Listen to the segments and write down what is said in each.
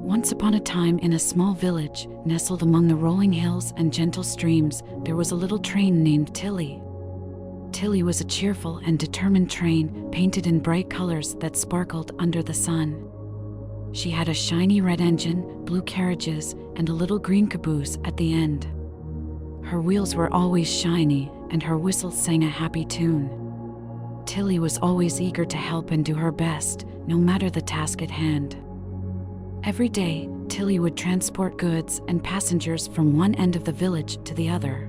Once upon a time, in a small village, nestled among the rolling hills and gentle streams, there was a little train named Tilly. Tilly was a cheerful and determined train, painted in bright colors that sparkled under the sun. She had a shiny red engine, blue carriages, and a little green caboose at the end. Her wheels were always shiny, and her whistle sang a happy tune. Tilly was always eager to help and do her best, no matter the task at hand. Every day, Tilly would transport goods and passengers from one end of the village to the other.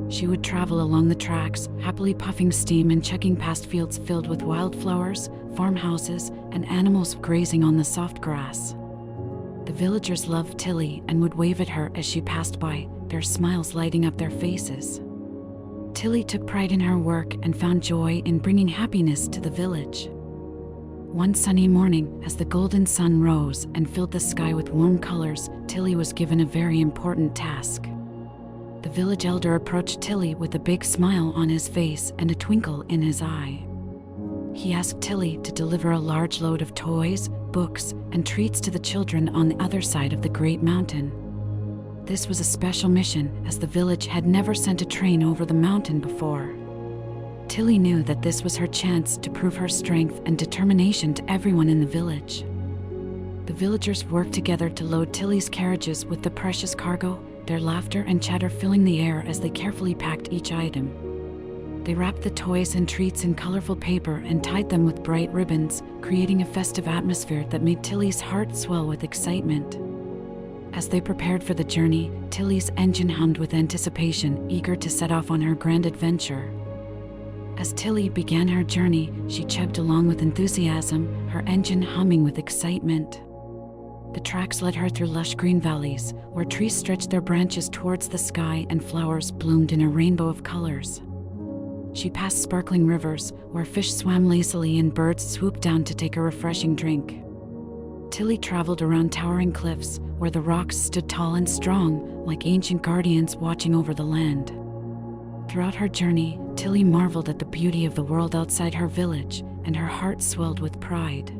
She would travel along the tracks, happily puffing steam and checking past fields filled with wildflowers, farmhouses, and animals grazing on the soft grass. The villagers loved Tilly and would wave at her as she passed by, their smiles lighting up their faces. Tilly took pride in her work and found joy in bringing happiness to the village. One sunny morning, as the golden sun rose and filled the sky with warm colors, Tilly was given a very important task. The village elder approached Tilly with a big smile on his face and a twinkle in his eye. He asked Tilly to deliver a large load of toys, books, and treats to the children on the other side of the great mountain. This was a special mission, as the village had never sent a train over the mountain before. Tilly knew that this was her chance to prove her strength and determination to everyone in the village. The villagers worked together to load Tilly's carriages with the precious cargo, their laughter and chatter filling the air as they carefully packed each item. They wrapped the toys and treats in colorful paper and tied them with bright ribbons, creating a festive atmosphere that made Tilly's heart swell with excitement. As they prepared for the journey, Tilly's engine hummed with anticipation, eager to set off on her grand adventure. As Tilly began her journey, she chugged along with enthusiasm, her engine humming with excitement. The tracks led her through lush green valleys, where trees stretched their branches towards the sky and flowers bloomed in a rainbow of colors. She passed sparkling rivers, where fish swam lazily and birds swooped down to take a refreshing drink. Tilly traveled around towering cliffs, where the rocks stood tall and strong, like ancient guardians watching over the land. Throughout her journey, Tilly marveled at the beauty of the world outside her village, and her heart swelled with pride.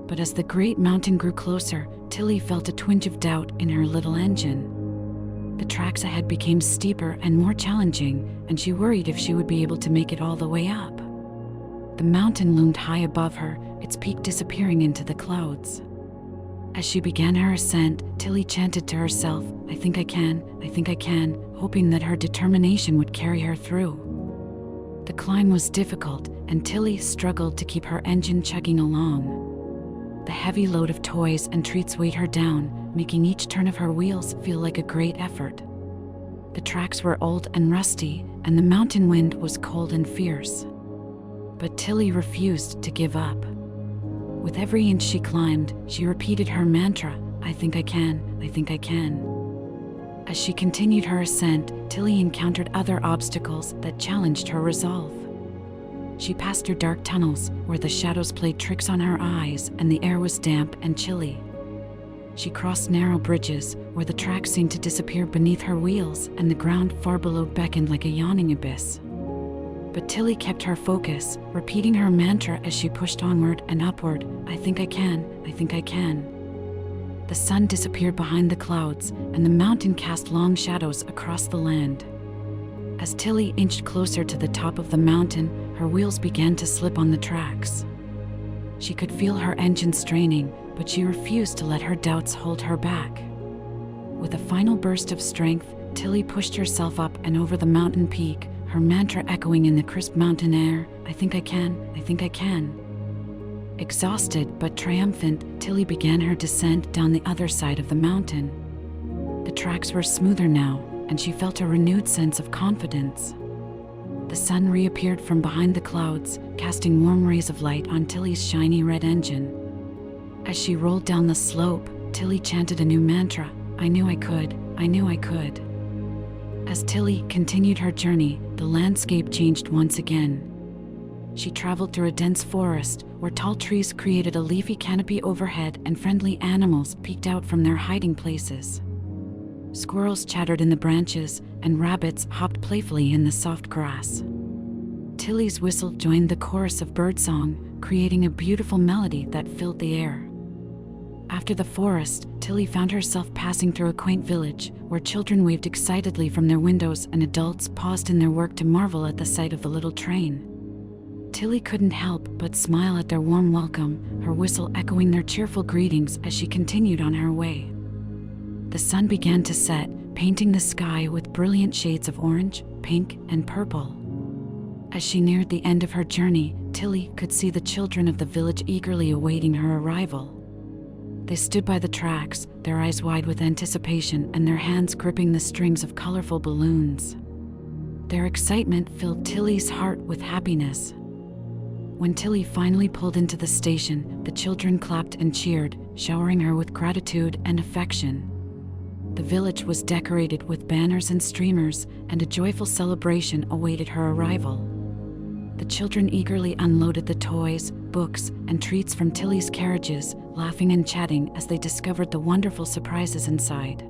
But as the great mountain grew closer, Tilly felt a twinge of doubt in her little engine. The tracks ahead became steeper and more challenging, and she worried if she would be able to make it all the way up. The mountain loomed high above her, its peak disappearing into the clouds. As she began her ascent, Tilly chanted to herself, "I think I can, I think I can," hoping that her determination would carry her through. The climb was difficult, and Tilly struggled to keep her engine chugging along. The heavy load of toys and treats weighed her down, making each turn of her wheels feel like a great effort. The tracks were old and rusty, and the mountain wind was cold and fierce. But Tilly refused to give up. With every inch she climbed, she repeated her mantra, "I think I can, I think I can." As she continued her ascent, Tilly encountered other obstacles that challenged her resolve. She passed through dark tunnels, where the shadows played tricks on her eyes and the air was damp and chilly. She crossed narrow bridges, where the tracks seemed to disappear beneath her wheels and the ground far below beckoned like a yawning abyss. But Tilly kept her focus, repeating her mantra as she pushed onward and upward, "I think I can, I think I can." The sun disappeared behind the clouds, and the mountain cast long shadows across the land. As Tilly inched closer to the top of the mountain, her wheels began to slip on the tracks. She could feel her engine straining, but she refused to let her doubts hold her back. With a final burst of strength, Tilly pushed herself up and over the mountain peak, her mantra echoing in the crisp mountain air, "I think I can, I think I can." Exhausted but triumphant, Tilly began her descent down the other side of the mountain. The tracks were smoother now, and she felt a renewed sense of confidence. The sun reappeared from behind the clouds, casting warm rays of light on Tilly's shiny red engine. As she rolled down the slope, Tilly chanted a new mantra, "I knew I could, I knew I could." As Tilly continued her journey, the landscape changed once again. She traveled through a dense forest, where tall trees created a leafy canopy overhead and friendly animals peeked out from their hiding places. Squirrels chattered in the branches, and rabbits hopped playfully in the soft grass. Tilly's whistle joined the chorus of birdsong, creating a beautiful melody that filled the air. After the forest, Tilly found herself passing through a quaint village where children waved excitedly from their windows and adults paused in their work to marvel at the sight of the little train. Tilly couldn't help but smile at their warm welcome, her whistle echoing their cheerful greetings as she continued on her way. The sun began to set, painting the sky with brilliant shades of orange, pink, and purple. As she neared the end of her journey, Tilly could see the children of the village eagerly awaiting her arrival. They stood by the tracks, their eyes wide with anticipation and their hands gripping the strings of colorful balloons. Their excitement filled Tilly's heart with happiness. When Tilly finally pulled into the station, the children clapped and cheered, showering her with gratitude and affection. The village was decorated with banners and streamers, and a joyful celebration awaited her arrival. The children eagerly unloaded the toys, books, and treats from Tilly's carriages, laughing and chatting as they discovered the wonderful surprises inside.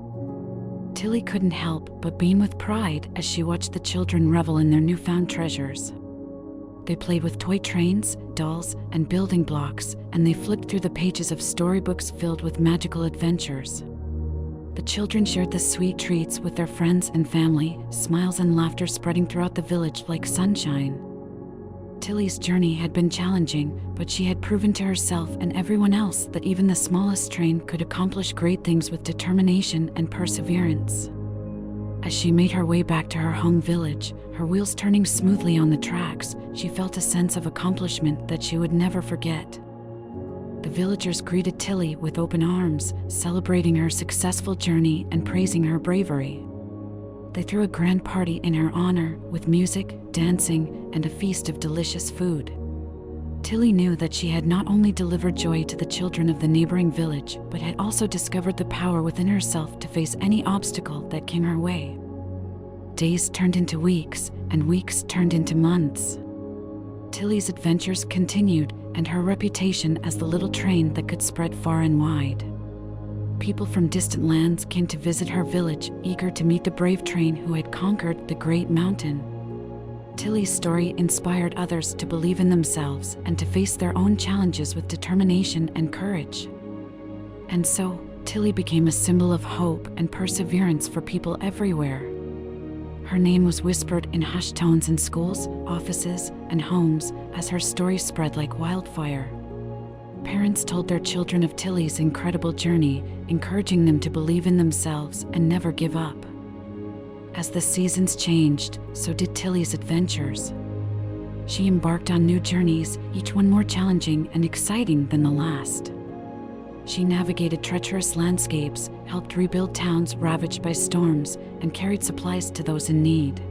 Tilly couldn't help but beam with pride as she watched the children revel in their newfound treasures. They played with toy trains, dolls, and building blocks, and they flipped through the pages of storybooks filled with magical adventures. The children shared the sweet treats with their friends and family, smiles and laughter spreading throughout the village like sunshine. Tilly's journey had been challenging, but she had proven to herself and everyone else that even the smallest train could accomplish great things with determination and perseverance. As she made her way back to her home village, her wheels turning smoothly on the tracks, she felt a sense of accomplishment that she would never forget. The villagers greeted Tilly with open arms, celebrating her successful journey and praising her bravery. They threw a grand party in her honor, with music, dancing, and a feast of delicious food. Tilly knew that she had not only delivered joy to the children of the neighboring village, but had also discovered the power within herself to face any obstacle that came her way. Days turned into weeks, and weeks turned into months. Tilly's adventures continued, and her reputation as the little train that could spread far and wide. People from distant lands came to visit her village, eager to meet the brave train who had conquered the great mountain. Tilly's story inspired others to believe in themselves and to face their own challenges with determination and courage. And so, Tilly became a symbol of hope and perseverance for people everywhere. Her name was whispered in hushed tones in schools, offices, and homes as her story spread like wildfire. Parents told their children of Tilly's incredible journey, encouraging them to believe in themselves and never give up. As the seasons changed, so did Tilly's adventures. She embarked on new journeys, each one more challenging and exciting than the last. She navigated treacherous landscapes, helped rebuild towns ravaged by storms, and carried supplies to those in need.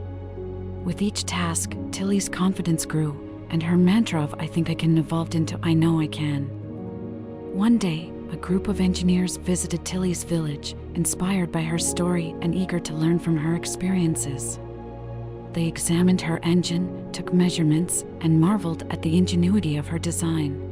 With each task, Tilly's confidence grew, and her mantra of "I think I can" evolved into "I know I can." One day, a group of engineers visited Tilly's village, inspired by her story and eager to learn from her experiences. They examined her engine, took measurements, and marveled at the ingenuity of her design.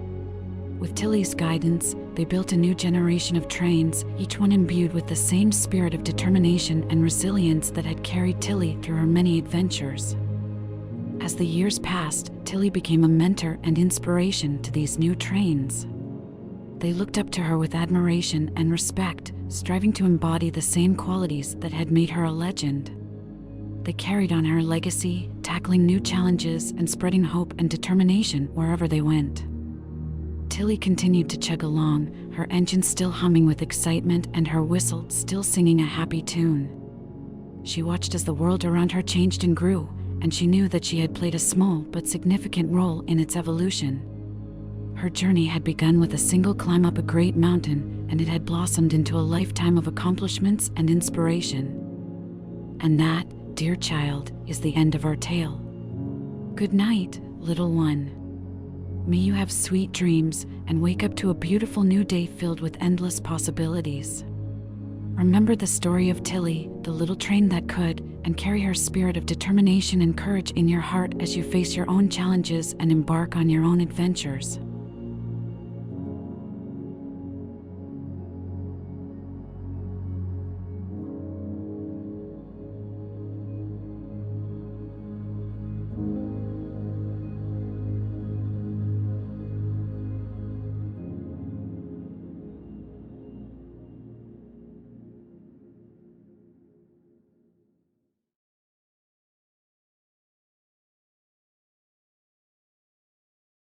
With Tilly's guidance, they built a new generation of trains, each one imbued with the same spirit of determination and resilience that had carried Tilly through her many adventures. As the years passed, Tilly became a mentor and inspiration to these new trains. They looked up to her with admiration and respect, striving to embody the same qualities that had made her a legend. They carried on her legacy, tackling new challenges and spreading hope and determination wherever they went. Tilly continued to chug along, her engine still humming with excitement and her whistle still singing a happy tune. She watched as the world around her changed and grew, and she knew that she had played a small but significant role in its evolution. Her journey had begun with a single climb up a great mountain, and it had blossomed into a lifetime of accomplishments and inspiration. And that, dear child, is the end of our tale. Good night, little one. May you have sweet dreams and wake up to a beautiful new day filled with endless possibilities. Remember the story of Tilly, the little train that could, and carry her spirit of determination and courage in your heart as you face your own challenges and embark on your own adventures.